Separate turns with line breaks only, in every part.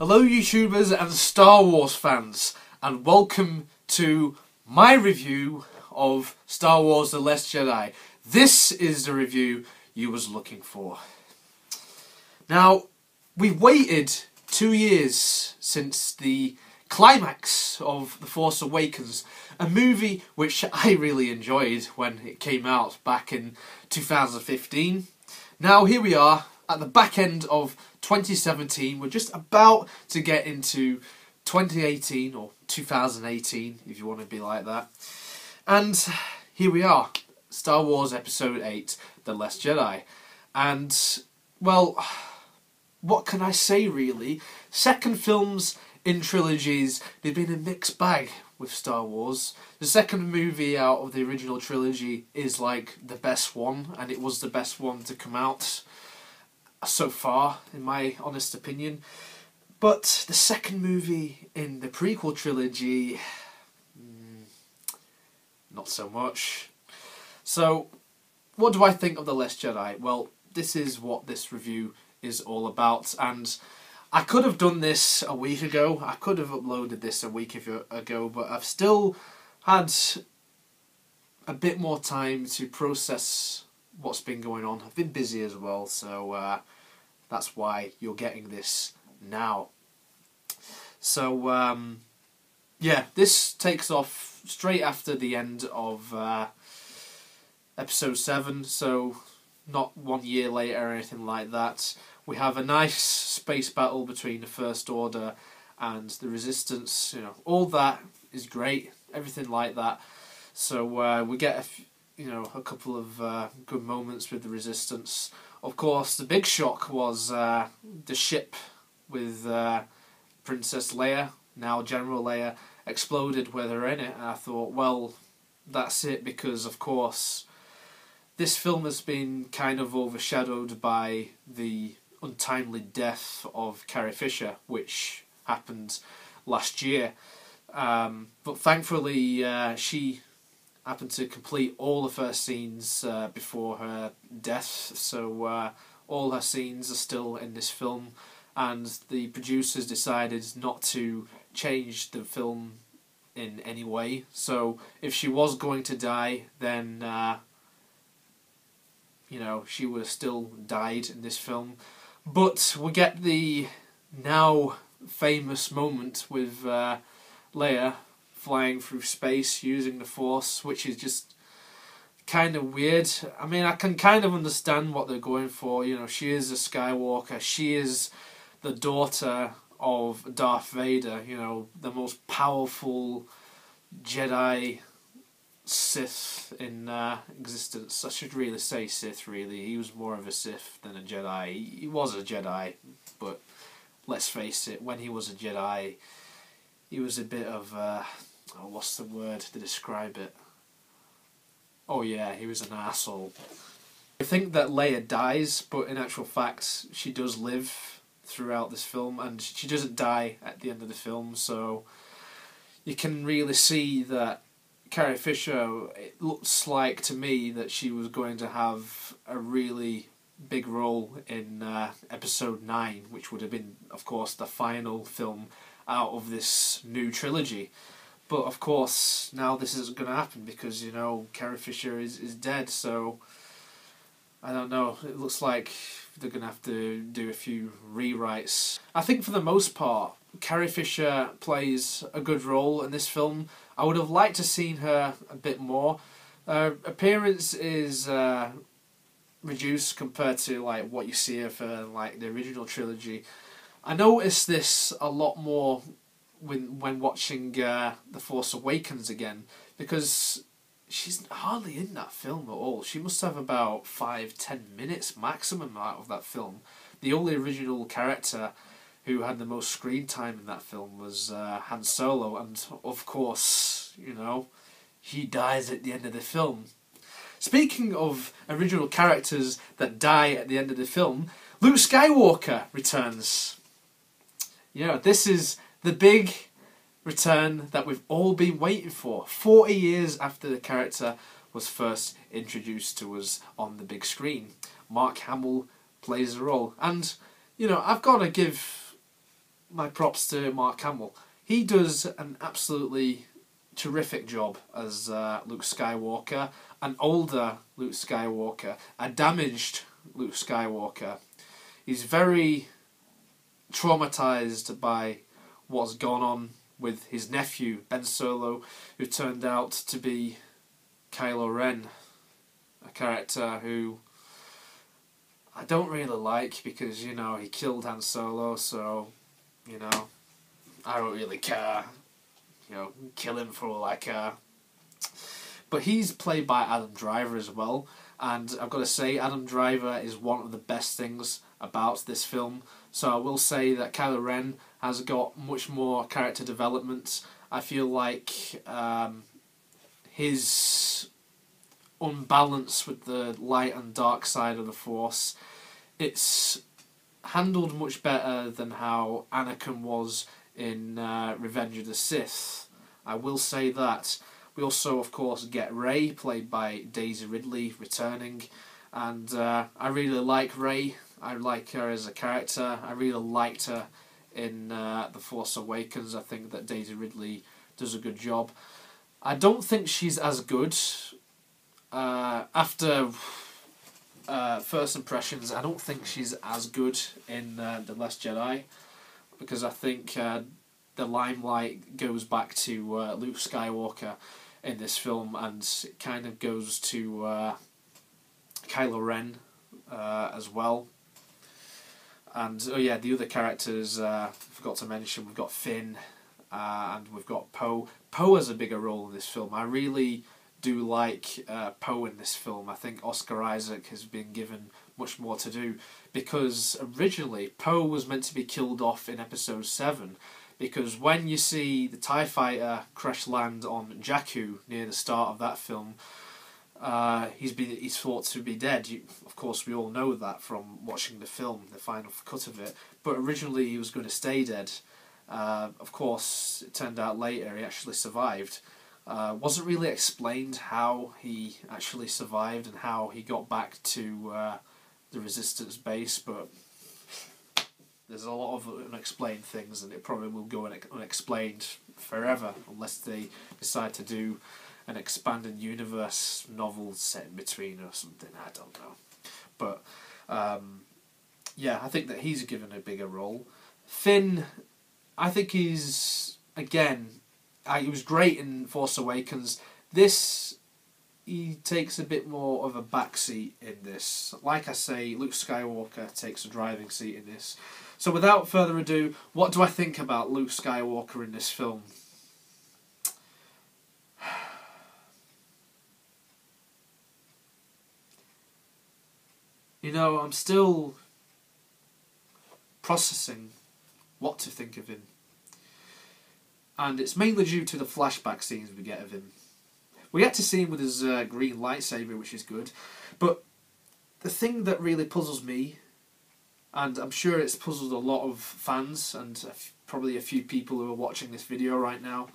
Hello YouTubers and Star Wars fans, and welcome to my review of Star Wars The Last Jedi. This is the review you was looking for. Now, we've waited 2 years since the climax of The Force Awakens, a movie which I really enjoyed when it came out back in 2015. Now here we are at the back end of 2017. We're just about to get into 2018 or 2018 if you want to be like that. And here we are, Star Wars Episode VIII, The Last Jedi. And, well, what can I say really? Second films in trilogies, they've been a mixed bag with Star Wars. The second movie out of the original trilogy is like the best one, and it was the best one to come out so far, in my honest opinion. But the second movie in the prequel trilogy, not so much. So, what do I think of The Last Jedi? Well, this is what this review is all about, and I could have done this a week ago, I could have uploaded this a week ago, but I've still had a bit more time to process what's been going on. I've been busy as well, so that's why you're getting this now. So, yeah, this takes off straight after the end of Episode 7, so not 1 year later or anything like that. We have a nice space battle between the First Order and the Resistance. You know, all that is great, everything like that. So we get a couple of good moments with the Resistance. Of course, the big shock was the ship with Princess Leia, now General Leia, exploded with her in it. And I thought, well, that's it, because of course this film has been kind of overshadowed by the untimely death of Carrie Fisher, which happened last year. But thankfully she happened to complete all of her scenes before her death, so all her scenes are still in this film, and the producers decided not to change the film in any way. So if she was going to die, then she would have still died in this film. But we get the now famous moment with Leia flying through space using the Force, which is just kind of weird. I mean, I can kind of understand what they're going for. You know, she is a Skywalker. She is the daughter of Darth Vader, the most powerful Jedi Sith in existence. I should really say Sith, really. He was more of a Sith than a Jedi. He was a Jedi, but let's face it, when he was a Jedi, he was a bit of what's the word to describe it? Oh yeah, he was an asshole. I think that Leia dies, but in actual fact, she does live throughout this film, and she doesn't die at the end of the film, so you can really see that Carrie Fisher, it looks like to me that she was going to have a really big role in Episode 9, which would have been, of course, the final film out of this new trilogy. But of course, now this isn't going to happen because, Carrie Fisher is dead, so I don't know, it looks like they're going to have to do a few rewrites. I think for the most part, Carrie Fisher plays a good role in this film. I would have liked to seen her a bit more. Her appearance is reduced compared to like what you see of her in like the original trilogy. I noticed this a lot more when watching The Force Awakens again, because she's hardly in that film at all. She must have about 5-10 minutes maximum out of that film. The only original character who had the most screen time in that film was Han Solo, and of course, he dies at the end of the film. Speaking of original characters that die at the end of the film, Luke Skywalker returns. This is the big return that we've all been waiting for. 40 years after the character was first introduced to us on the big screen. Mark Hamill plays the role. And, I've got to give my props to Mark Hamill. He does an absolutely terrific job as Luke Skywalker, an older Luke Skywalker, a damaged Luke Skywalker. He's very traumatized by what's gone on with his nephew, Ben Solo, who turned out to be Kylo Ren, a character who I don't really like because, you know, he killed Han Solo, so, you know, I don't really care. You know, kill him for all I care. But he's played by Adam Driver as well, and I've got to say, Adam Driver is one of the best things about this film. So I will say that Kylo Ren has got much more character development. I feel like his unbalance with the light and dark side of the Force, it's handled much better than how Anakin was in Revenge of the Sith. I will say that. We also, of course, get Rey, played by Daisy Ridley, returning, and I really like Rey. I like her as a character. I really liked her in The Force Awakens. I think that Daisy Ridley does a good job. I don't think she's as good. After first impressions, I don't think she's as good in The Last Jedi, because I think the limelight goes back to Luke Skywalker in this film, and it kind of goes to Kylo Ren as well. And oh yeah, the other characters I forgot to mention. We've got Finn and we've got Poe. Poe has a bigger role in this film. I really do like Poe in this film. I think Oscar Isaac has been given much more to do, because originally Poe was meant to be killed off in Episode VII, because when you see the TIE fighter crash land on Jakku near the start of that film, he's thought to be dead. Of course, we all know that from watching the film, the final cut of it. But originally he was going to stay dead. Of course, it turned out later he actually survived. Wasn't really explained how he actually survived and how he got back to the Resistance base, but there's a lot of unexplained things, and it probably will go unexplained forever unless they decide to do an expanded universe novel set in between or something. I don't know. But yeah, I think that he's given a bigger role. Finn, I think he's, again, he was great in Force Awakens. This, he takes a bit more of a backseat in this. Like I say, Luke Skywalker takes a driving seat in this. So without further ado, what do I think about Luke Skywalker in this film? You know, I'm still processing what to think of him. And it's mainly due to the flashback scenes we get of him. We get to see him with his green lightsaber, which is good. But the thing that really puzzles me, and I'm sure it's puzzled a lot of fans and probably a few people who are watching this video right now,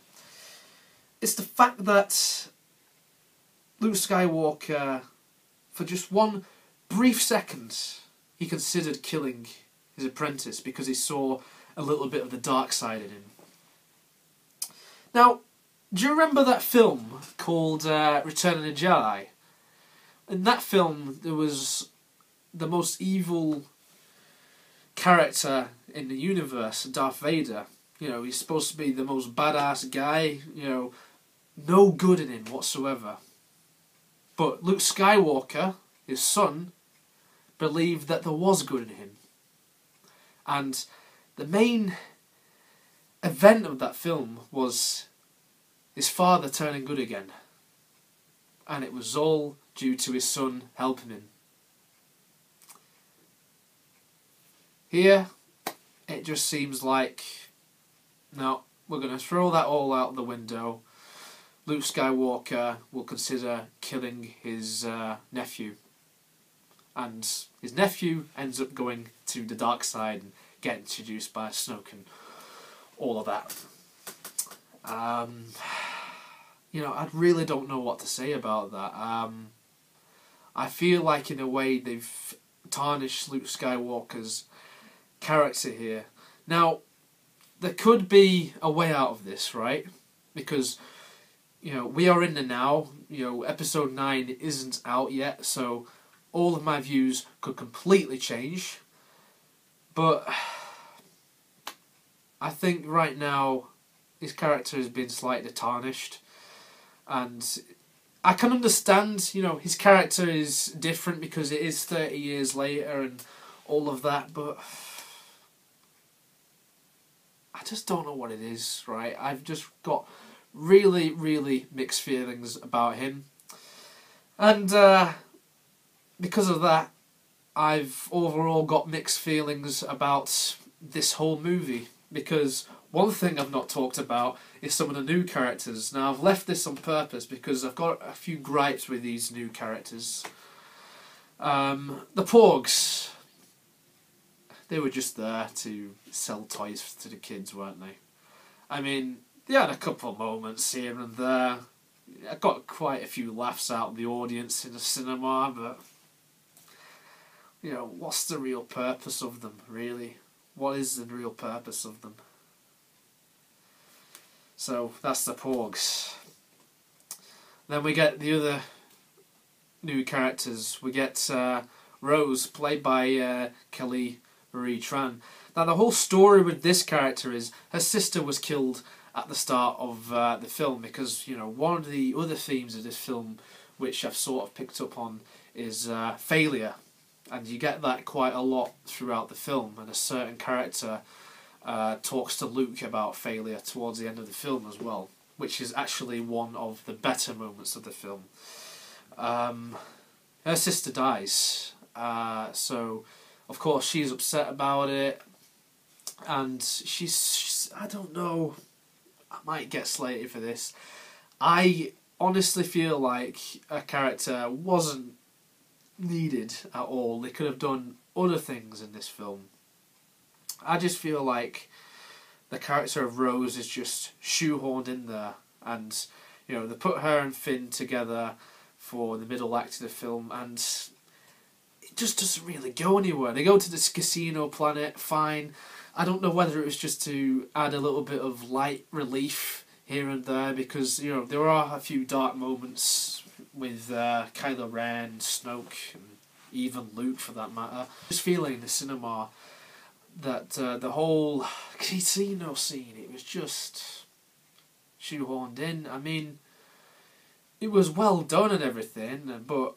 it's the fact that Luke Skywalker, for just one brief second, he considered killing his apprentice because he saw a little bit of the dark side in him. Now, do you remember that film called Return of the Jedi? In that film, there was the most evil character in the universe, Darth Vader. You know, he's supposed to be the most badass guy, you know, no good in him whatsoever. But Luke Skywalker, his son, believed that there was good in him. And the main event of that film was his father turning good again. And it was all due to his son helping him. Here, it just seems like, no, we're going to throw that all out the window. Luke Skywalker will consider killing his nephew. And his nephew ends up going to the dark side and getting introduced by Snoke and all of that. You know, I really don't know what to say about that. I feel like in a way they've tarnished Luke Skywalker's character here. Now, there could be a way out of this, right? Because, you know, we are in the now. You know, episode 9 isn't out yet, so all of my views could completely change. But I think right now his character has been slightly tarnished, and I can understand, you know, his character is different because it is 30 years later and all of that, but I just don't know what it is, right? I've just got really, really mixed feelings about him. And because of that, I've overall got mixed feelings about this whole movie. Because one thing I've not talked about is some of the new characters. Now, I've left this on purpose because I've got a few gripes with these new characters. The Porgs. They were just there to sell toys to the kids, weren't they? I mean, they had a couple of moments here and there. I got quite a few laughs out of the audience in the cinema, but, you know, what's the real purpose of them, really? What is the real purpose of them? So, that's the Porgs. Then we get the other new characters. We get Rose, played by Kelly Marie Tran. Now, the whole story with this character is her sister was killed at the start of the film because, you know, one of the other themes of this film, which I've sort of picked up on, is failure. And you get that quite a lot throughout the film, and a certain character talks to Luke about failure towards the end of the film as well, which is actually one of the better moments of the film. Her sister dies, so of course she's upset about it, and she's I don't know, I might get slated for this. I honestly feel like a character wasn't needed at all. They could have done other things in this film. I just feel like the character of Rose is just shoehorned in there, and, you know, they put her and Finn together for the middle act of the film, and it just doesn't really go anywhere. They go to this casino planet, fine. I don't know whether it was just to add a little bit of light relief here and there, because, you know, there are a few dark moments with Kylo Ren, Snoke, and even Luke for that matter. Just feeling in the cinema that the whole casino scene, it was just shoehorned in. I mean, it was well done and everything, but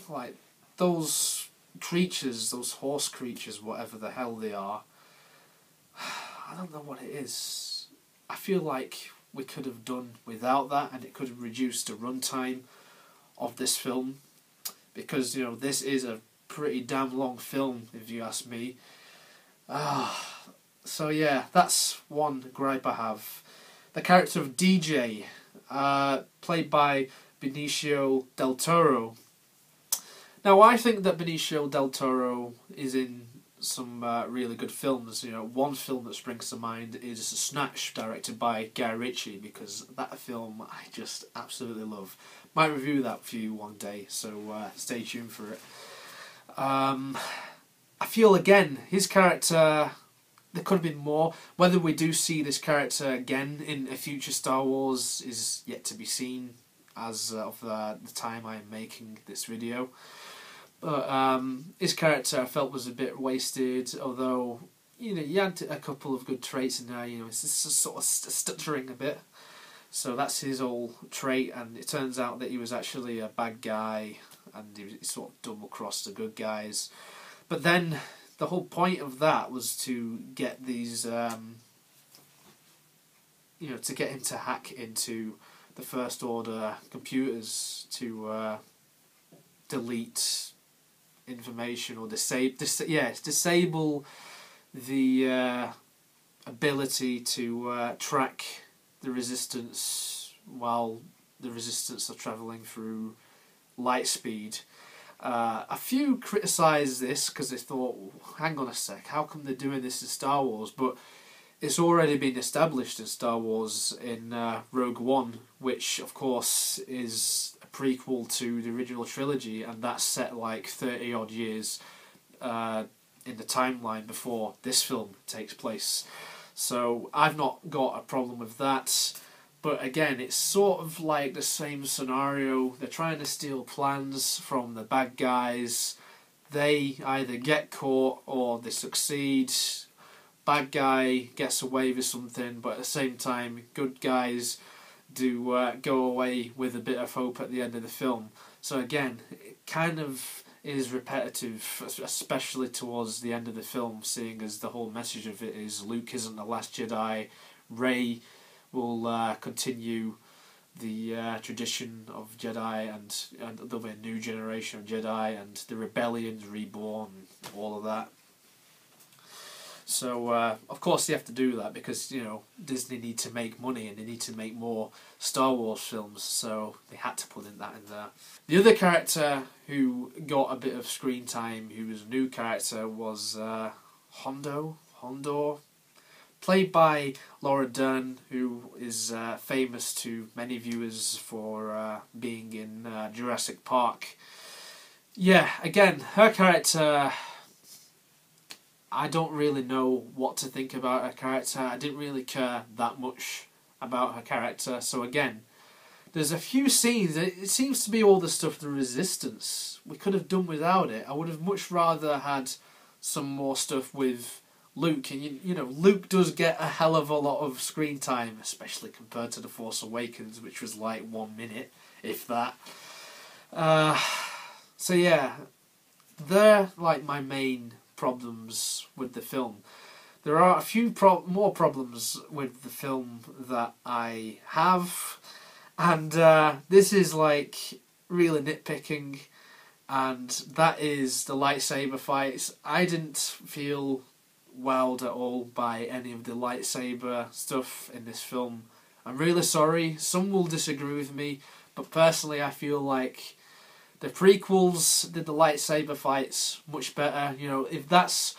like those creatures, those horse creatures, whatever the hell they are, I don't know what it is. I feel like we could have done without that, and it could have reduced the runtime of this film, because, you know, this is a pretty damn long film if you ask me. So yeah, that's one gripe I have. The character of DJ, played by Benicio del Toro. Now, I think that Benicio del Toro is in some really good films. You know, one film that springs to mind is Snatch, directed by Guy Ritchie, because that film I just absolutely love. Might review that for you one day, so stay tuned for it. I feel, again, his character, there could have been more. Whether we do see this character again in a future Star Wars is yet to be seen, as of the time I am making this video. But his character I felt was a bit wasted, although, you know, he had a couple of good traits in there. You know, it's just sort of stuttering a bit. So that's his old trait, and it turns out that he was actually a bad guy, and he sort of double-crossed the good guys. But then the whole point of that was to get these, you know, to get him to hack into the First Order computers to delete information or disable the ability to track the Resistance while the Resistance are travelling through light speed. A few criticised this because they thought, hang on a sec, how come they're doing this in Star Wars? But it's already been established in Star Wars in Rogue One, which of course is a prequel to the original trilogy, and that's set like 30 odd years in the timeline before this film takes place. So I've not got a problem with that. But again, it's sort of like the same scenario. They're trying to steal plans from the bad guys. They either get caught or they succeed. Bad guy gets away with something, but at the same time, good guys do go away with a bit of hope at the end of the film. So again, it kind of is repetitive, especially towards the end of the film, seeing as the whole message of it is Luke isn't the last Jedi. Rey will continue the tradition of Jedi, and there'll be a new generation of Jedi, and the rebellion's reborn, all of that. So, of course they have to do that because, you know, Disney need to make money and they need to make more Star Wars films, so they had to put that in there. The other character who got a bit of screen time, who was a new character, was Hondo, played by Laura Dern, who is famous to many viewers for being in Jurassic Park. Yeah, again, her character, I don't really know what to think about her character. I didn't really care that much about her character. So again, there's a few scenes, it seems to be all the stuff, the Resistance. We could have done without it. I would have much rather had some more stuff with Luke. And you know, Luke does get a hell of a lot of screen time, especially compared to The Force Awakens, which was like 1 minute, if that. So yeah, they're like my main problems with the film. There are a few more problems with the film that I have, and this is like really nitpicking, and that is the lightsaber fights. I didn't feel wowed at all by any of the lightsaber stuff in this film. I'm really sorry, some will disagree with me, but personally I feel like the prequels did the lightsaber fights much better. You know, if that's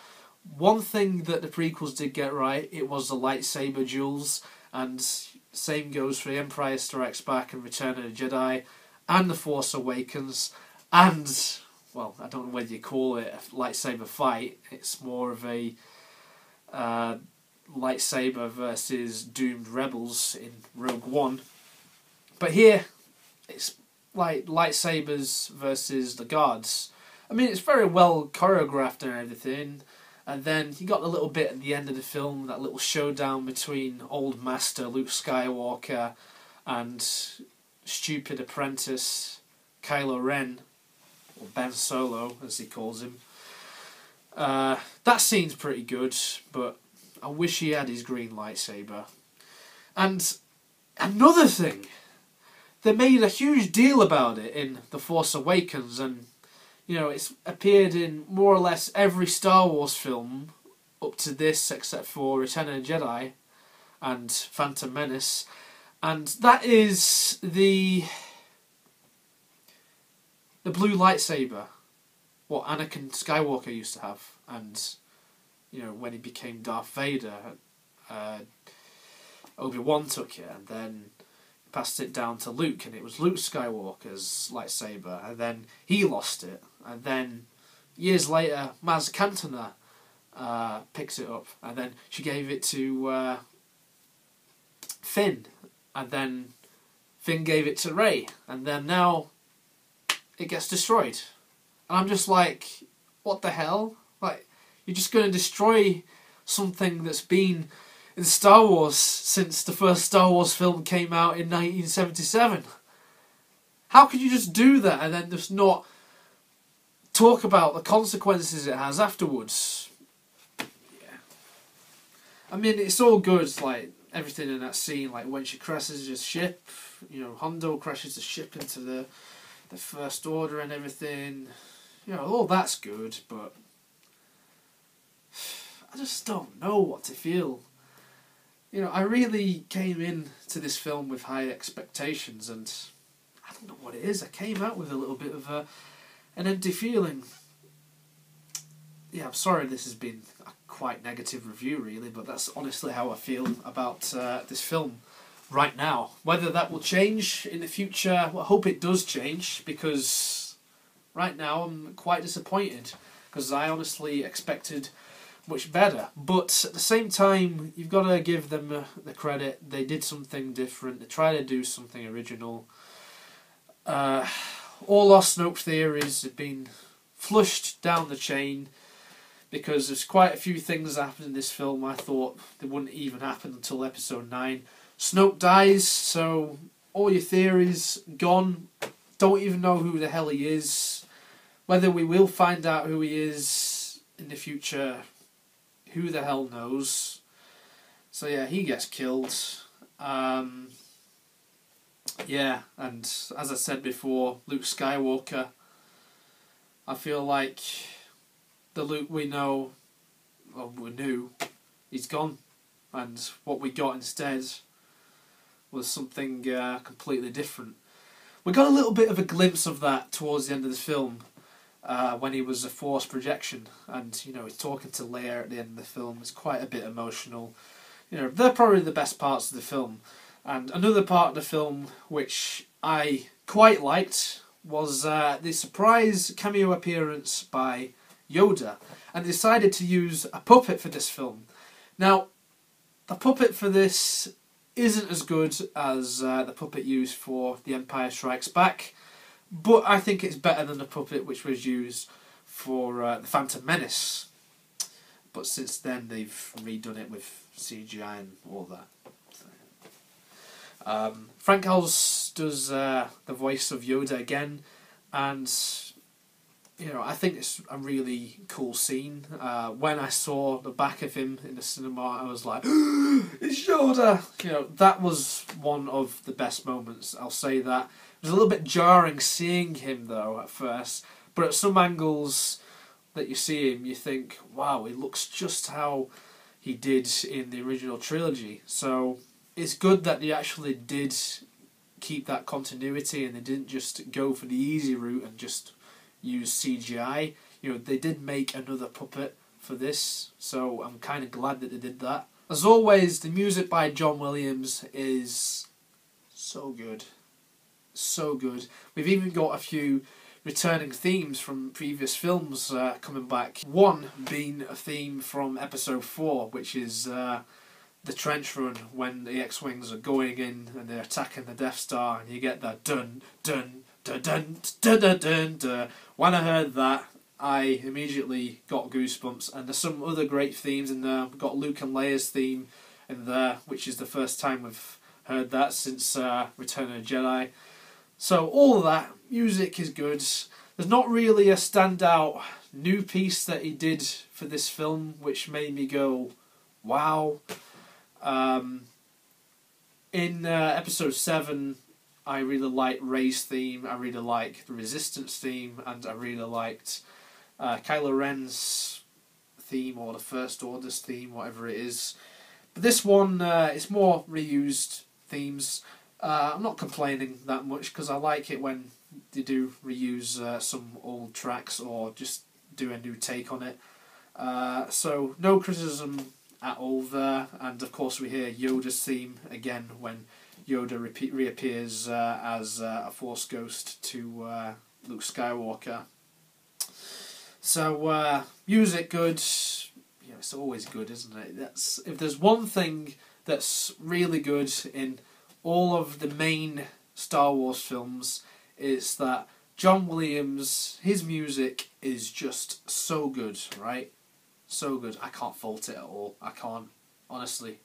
one thing that the prequels did get right, it was the lightsaber duels. And same goes for The Empire Strikes Back and Return of the Jedi and The Force Awakens. And, well, I don't know whether you call it a lightsaber fight. It's more of a lightsaber versus doomed rebels in Rogue One. But here, it's like lightsabers versus the guards. I mean, it's very well choreographed and everything, and then you got the little bit at the end of the film, that little showdown between old master Luke Skywalker and stupid apprentice Kylo Ren, or Ben Solo as he calls him. That scene's pretty good, but I wish he had his green lightsaber. And another thing, they made a huge deal about it in The Force Awakens, and you know, it's appeared in more or less every Star Wars film up to this, except for Return of the Jedi and Phantom Menace, and that is the blue lightsaber, what Anakin Skywalker used to have, and you know, when he became Darth Vader, Obi-Wan took it, and then passed it down to Luke, and it was Luke Skywalker's lightsaber, and then he lost it, and then years later Maz Kanata picks it up, and then she gave it to Finn, and then Finn gave it to Rey, and then now it gets destroyed. And I'm just like, what the hell? Like, you're just going to destroy something that's been in Star Wars since the first Star Wars film came out in 1977. How could you just do that and then just not talk about the consequences it has afterwards? Yeah. I mean, it's all good, like, everything in that scene, like when she crashes his ship, you know, Hondo crashes the ship into the First Order and everything. You know, all that's good, but I just don't know what to feel. You know, I really came in to this film with high expectations, and I don't know what it is. I came out with a little bit of an empty feeling. Yeah, I'm sorry this has been a quite negative review, really, but that's honestly how I feel about this film right now. Whether that will change in the future, well, I hope it does change, because right now I'm quite disappointed, because I honestly expected much better. But at the same time, you've got to give them the credit. They did something different. They tried to do something original. All our Snoke theories have been flushed down the chain, because there's quite a few things that happened in this film I thought they wouldn't even happen until episode 9. Snoke dies, so all your theories gone. Don't even know who the hell he is. Whether we will find out who he is in the future, who the hell knows. So yeah, he gets killed. Yeah, and as I said before, Luke Skywalker, I feel like the Luke we know, well, we knew, he's gone. And what we got instead was something completely different. We got a little bit of a glimpse of that towards the end of the film, when he was a Force projection, and you know, he's talking to Leia at the end of the film. It's quite a bit emotional. You know, they're probably the best parts of the film. And another part of the film which I quite liked was the surprise cameo appearance by Yoda, and they decided to use a puppet for this film. Now, the puppet for this isn't as good as the puppet used for The Empire Strikes Back, but I think it's better than the puppet which was used for The Phantom Menace. But since then they've redone it with CGI and all that. Frank Oz does the voice of Yoda again, and you know, I think it's a really cool scene. When I saw the back of him in the cinema, I was like, it's Yoda! You know, that was one of the best moments, I'll say that. It was a little bit jarring seeing him though at first, but at some angles that you see him, you think, wow, he looks just how he did in the original trilogy. So it's good that they actually did keep that continuity and they didn't just go for the easy route and just use CGI. You know, they did make another puppet for this, so I'm kind of glad that they did that. As always, the music by John Williams is so good. So good. We've even got a few returning themes from previous films coming back. One being a theme from episode 4, which is the trench run when the X-Wings are going in and they're attacking the Death Star, and you get that dun dun dun dun dun dun dun dun. When I heard that, I immediately got goosebumps. And there's some other great themes in there. We've got Luke and Leia's theme in there, which is the first time we've heard that since Return of the Jedi. So all of that music is good. There's not really a standout new piece that he did for this film which made me go, wow. In episode 7, I really liked Rey's theme, I really liked the Resistance theme, and I really liked Kylo Ren's theme, or the First Order's theme, whatever it is. But this one, it's more reused themes. I'm not complaining that much because I like it when they do reuse some old tracks or just do a new take on it. So no criticism at all there. And of course we hear Yoda's theme again when Yoda reappears as a Force ghost to Luke Skywalker. So music good. You know, it's always good, isn't it? If there's one thing that's really good in all of the main Star Wars films, it's that John Williams, his music is just so good, right? So good. I can't fault it at all. I can't, honestly.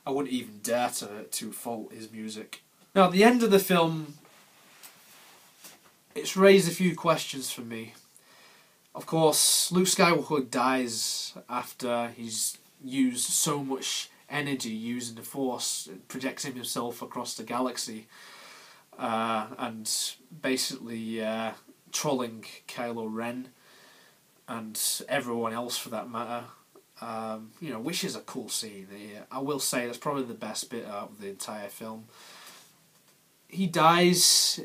I wouldn't even dare to fault his music. Now, at the end of the film, it's raised a few questions for me. Of course, Luke Skywalker dies after he's used so much energy using the Force, projecting himself across the galaxy, and basically trolling Kylo Ren and everyone else for that matter. You know, which is a cool scene. I will say that's probably the best bit out of the entire film. He dies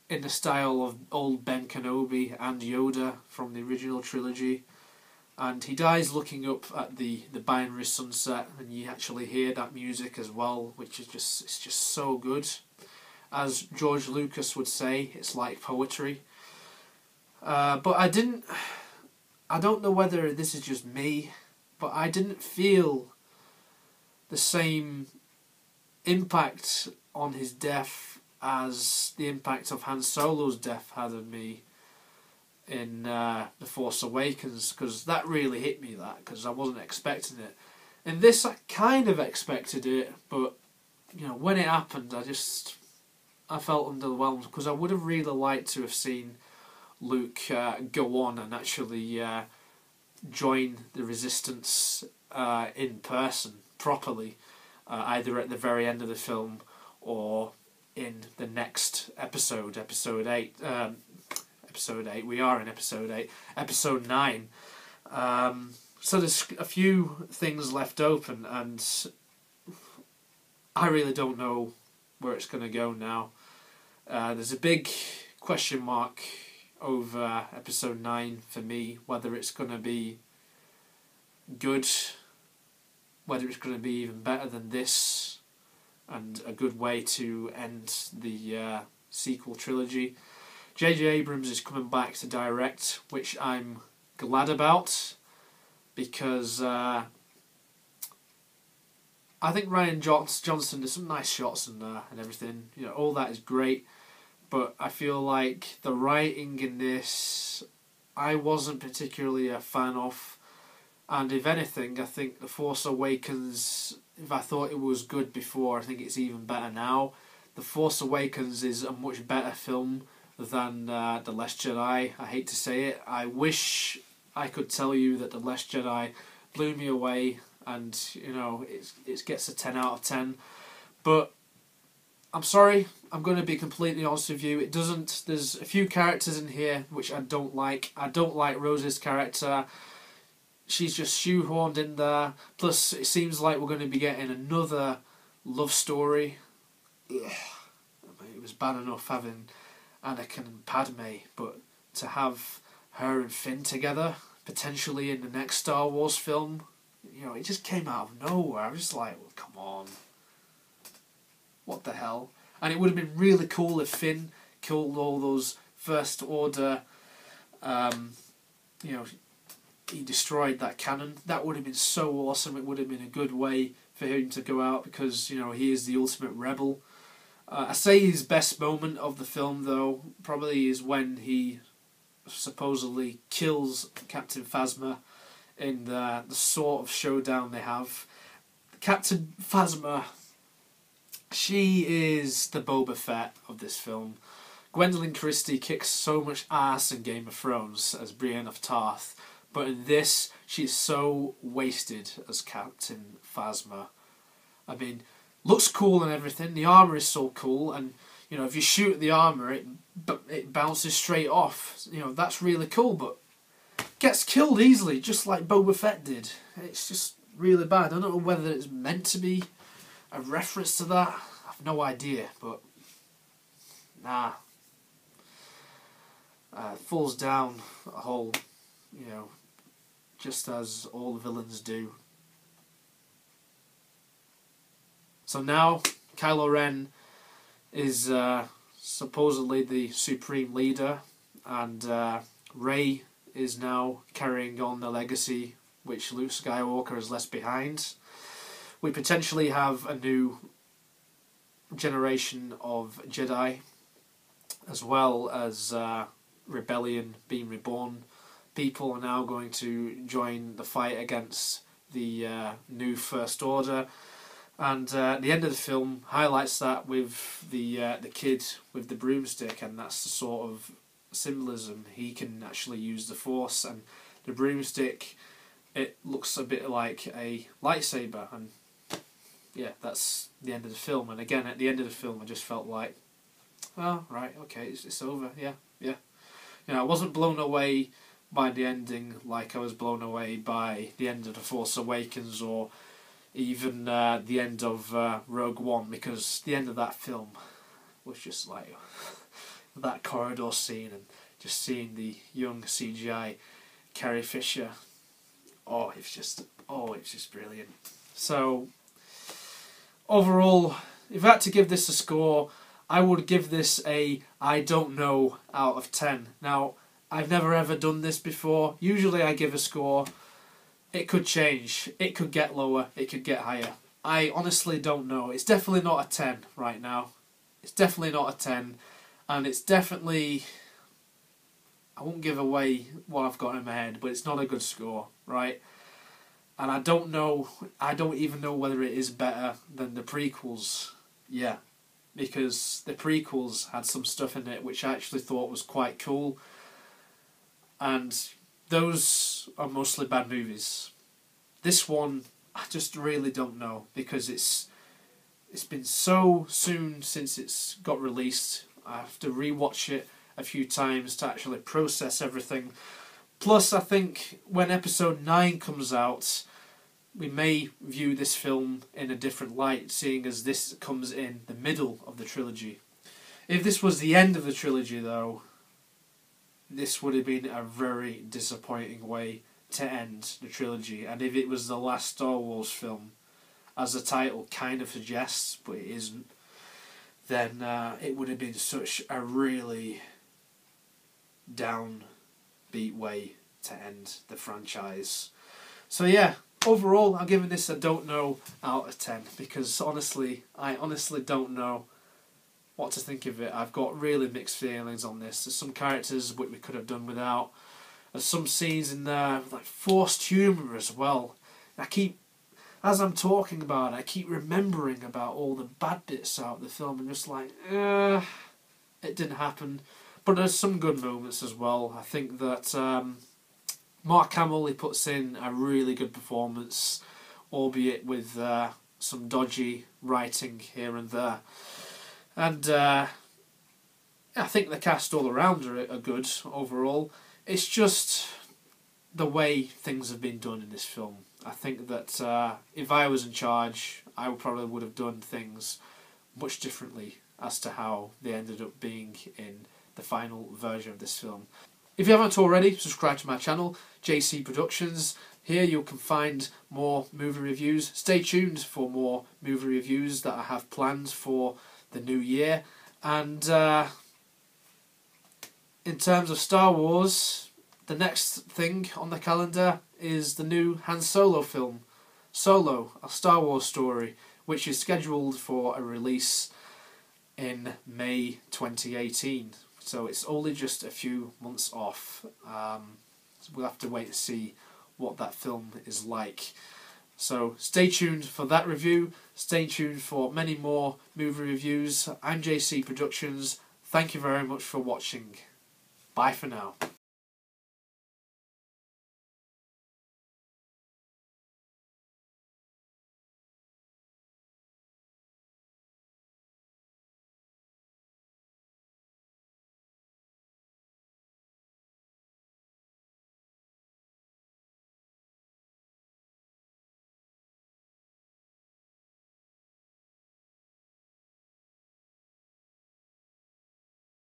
in the style of old Ben Kenobi and Yoda from the original trilogy. And he dies looking up at the binary sunset, and you actually hear that music as well, which is it's just so good. As George Lucas would say, it's like poetry. But I don't know whether this is just me, but I didn't feel the same impact on his death as the impact of Han Solo's death had on me in The Force Awakens, because that really hit me, because I wasn't expecting it. In this, I kind of expected it, but when it happened, I felt underwhelmed, because I would have really liked to have seen Luke go on and actually join the Resistance in person, properly, either at the very end of the film or in the next episode, Episode 8. Episode 8, we are in Episode 8. Episode 9. So there's a few things left open, and I really don't know where it's going to go now. There's a big question mark over Episode 9 for me, whether it's going to be good, whether it's going to be even better than this, and a good way to end the sequel trilogy. J.J. Abrams is coming back to direct, which I'm glad about, because I think Rian Johnson, there's some nice shots in there and everything, all that is great, but I feel like the writing in this I wasn't particularly a fan of, and if anything, I think The Force Awakens, if I thought it was good before, I think it's even better now. The Force Awakens is a much better film than The Last Jedi. I hate to say it. I wish I could tell you that The Last Jedi blew me away and, it gets a 10 out of 10. But I'm sorry, I'm going to be completely honest with you. It doesn't. There's a few characters in here which I don't like. I don't like Rose's character. She's just shoehorned in there. Plus, it seems like we're going to be getting another love story. Ugh. I mean, it was bad enough having Anakin and Padme, but to have her and Finn together, potentially in the next Star Wars film, it just came out of nowhere. I was just like, well, come on. What the hell? And it would have been really cool if Finn killed all those First Order, he destroyed that cannon. That would have been so awesome. It would have been a good way for him to go out, because, he is the ultimate rebel. I say his best moment of the film, though, probably is when he supposedly kills Captain Phasma in the sort of showdown they have. Captain Phasma, she is the Boba Fett of this film. Gwendolyn Christie kicks so much ass in Game of Thrones as Brienne of Tarth, but in this, she's so wasted as Captain Phasma. I mean, looks cool and everything. The armour is so cool, and if you shoot at the armour, it bounces straight off. That's really cool, but gets killed easily, just like Boba Fett did. It's just really bad. I don't know whether it's meant to be a reference to that. I have no idea, but nah. Falls down a hole, just as all the villains do. So now, Kylo Ren is supposedly the supreme leader, and Rey is now carrying on the legacy which Luke Skywalker has left behind. We potentially have a new generation of Jedi, as well as rebellion being reborn. People are now going to join the fight against the new First Order. And the end of the film highlights that with the kid with the broomstick, and that's the sort of symbolism. He can actually use the Force, and the broomstick, it looks a bit like a lightsaber, and yeah, that's the end of the film. And again, at the end of the film, I just felt like, well, right, okay, it's over, yeah. I wasn't blown away by the ending like I was blown away by the end of The Force Awakens, or even the end of Rogue One, because the end of that film was just like that corridor scene and just seeing the young CGI Carrie Fisher. It's just brilliant. So overall, if I had to give this a score, I would give this a I don't know out of 10. Now, I've never ever done this before. Usually I give a score. It could change. It could get lower. It could get higher. I honestly don't know. It's definitely not a 10 right now. It's definitely not a 10. And it's definitely... I won't give away what I've got in my head, but it's not a good score, right? And I don't know... I don't even know whether it is better than the prequels. Yeah. Because the prequels had some stuff in it which I actually thought was quite cool. And those are mostly bad movies. This one, I just really don't know, because it's been so soon since it's got released. I have to rewatch it a few times to actually process everything. Plus, I think when episode 9 comes out, we may view this film in a different light, seeing as this comes in the middle of the trilogy. If this was the end of the trilogy, though, this would have been a very disappointing way to end the trilogy. And if it was the last Star Wars film, as the title kind of suggests, but it isn't, then it would have been such a really downbeat way to end the franchise. So yeah, overall, I'm giving this a don't know out of 10, because I honestly don't know what to think of it. I've got really mixed feelings on this. There's some characters which we could have done without. There's some scenes in there with like forced humour as well. As I'm talking about it, I keep remembering about all the bad bits out of the film and just like, it didn't happen. But there's some good moments as well. I think that Mark Hamill, he puts in a really good performance, albeit with some dodgy writing here and there. And I think the cast all around are good overall. It's just the way things have been done in this film. I think that if I was in charge, I probably would have done things much differently as to how they ended up being in the final version of this film. If you haven't already, subscribe to my channel, JC Productions. Here you can find more movie reviews. Stay tuned for more movie reviews that I have planned for the new year. And in terms of Star Wars, the next thing on the calendar is the new Han Solo film, Solo, a Star Wars story, which is scheduled for a release in May 2018. So it's only just a few months off. So we'll have to wait to see what that film is like. So stay tuned for that review. Stay tuned for many more movie reviews. I'm JC Productions. Thank you very much for watching. Bye for now.